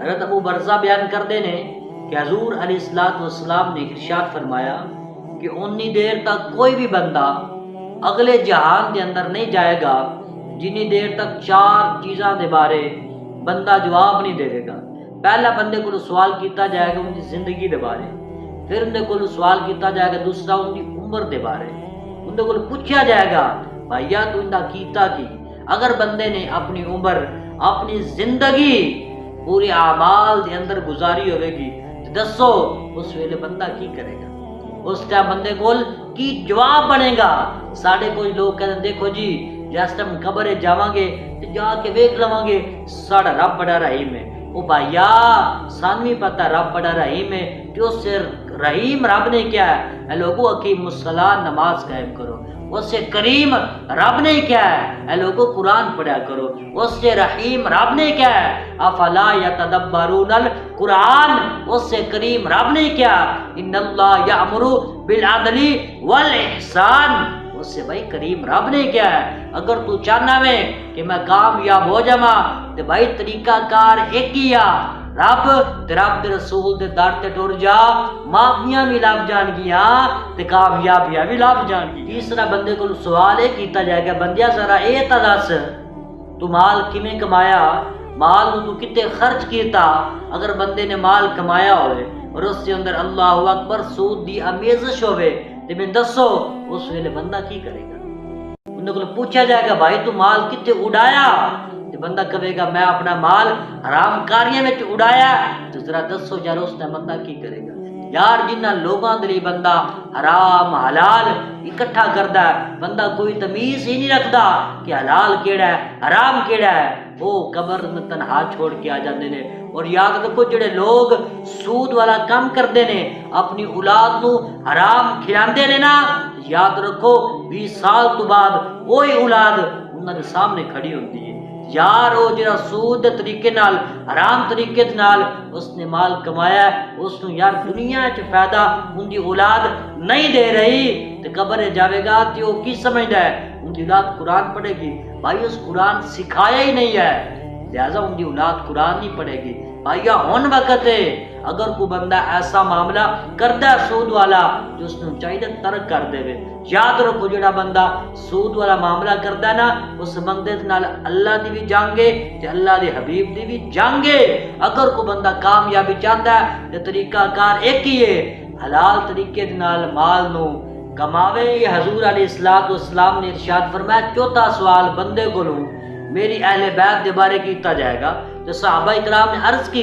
حضرت ابو برزہ بیان کرتے ہیں کہ حضور علیہ السلام نے ارشاد فرمایا کہ اتنی دیر تک کوئی بھی بندہ اگلے جہان دے اندر نہیں جائے گا جنی دیر تک 4 چیزاں دے بارے بندہ جواب نہیں دے گا۔ پہلا بندے کو سوال کیتا جائے گا ان کی زندگی دے بارے، پھر اندے کو سوال کیتا جائے گا دوسرا ان کی عمر دے بارے، اندے کو پوچھا جائے گا بھائیا تو اندہ کیتا کی۔ اگر بندے نے اپنی عمر اپنی زندگی پورے اعمال دے اندر گزاری ہوئے گی تو دسو اس ویلے بندہ کی کرے گا، اس ٹائم بندے کول کی جواب بنے گا۔ ساڑھے کوئی لوگ کہتے ہیں دیکھو جی جس ٹائم قبر جاواں گے تو جا کے ویکھ لواں گے ساڑھا رب بڑا رحیم ہے۔ او بھائیا سانوی پتہ رب بڑا رحیم ہے کہ اس سے رحیم رب نے کیا ہے، اے لوگو اقیم الصلاۃ نماز قائم کرو۔ اس سے کریم رب نے کیا ہے، اے لوگو قرآن پڑھا کرو۔ اس سے رحیم رب نے کیا ہے، افلا یتدبرون القرآن۔ اس سے کریم رب نے کیا، ان اللہ یامر بالعدل والاحسان۔ اس سے بھائی کریم رب نے کیا ہے۔ اگر تو چاہنا میں کہ میں کامیاب ہو جاواں تو بھائی طریقہ کار ایک ہی آ، رب تے رب دے رسول دے در تے ٹر جا، معافیاں بھی لب جان گیاں تے کامیابیاں بھی لب جان گی۔ تیسرا بندے کو سوال یہ کیتا جائے گا بندیا ذرا اے تا دس تو مال کیویں کمایا، مال نو تو کتے خرچ کیتا۔ اگر بندے نے مال کمایا ہوئے اور اس کے اندر اللہ اکبر سود دی آمیزش ہوئے تے میں دسو اس ویلے بندہ کی کرے گا۔ انہوں کو پوچھا جائے گا بھائی تو مال کتے اڑایا، تو بندہ کہے گا میں اپنا مال حرام کاریاں میں اڑایا، تو ذرا دسو یار اس نے بندہ کی کرے گا۔ یار جنہ لوگاں دلی بندہ حرام حلال اکٹھا کردا ہے، بندہ کوئی تمیز ہی نہیں رکھدا کہ حلال کیڑا ہے حرام کیڑا ہے، وہ قبر میں تنہا چھوڑ کے آ جاندے نے۔ اور یاد رکھو جڑے لوگ سود والا کام کردے نے اپنی اولاد نو حرام کھلاندے نے نا، یاد رکھو 20 سال تو بعد وہی اولاد انہاں دے سامنے کھڑی ہوندی ہے۔ یار وہ جڑا سود دے طریقے نال حرام طریقے نال اس نے مال کمایا ہے، اس نو یار دنیا وچ فائدہ ان دی اولاد نہیں دے رہی تے قبر جاوے گا تے وہ کی سمجھدا ہے ان دی اولاد قرآن پڑھے گی۔ بھائی اس قرآن سکھایا ہی نہیں ہے، لہذا ان دی اولاد قرآن نہیں پڑھے گی۔ بھائیا ہن وقت ہے اگر کوئی بندہ ایسا معاملہ کردا ہے سود والا جو اس نو چاہیے ترک کر دے۔ یاد رکھو جڑا بندہ سود والا معاملہ کردا ہے نا اس بندے نال اللہ دی بھی جنگ ہے تے اللہ دے حبیب دی بھی جنگ ہے۔ اگر کوئی بندہ کامیابی چاہندا ہے تے طریقہ کار ایک ہی ہے، حلال طریقے نال مال نو کماوے۔ یہ حضور علیہ السلام نے ارشاد فرمایا۔ چوتھا سوال بندے کو میری اہل بیت دے بارے کیتا جائے گا تو صحابہ اکرام نے عرض کی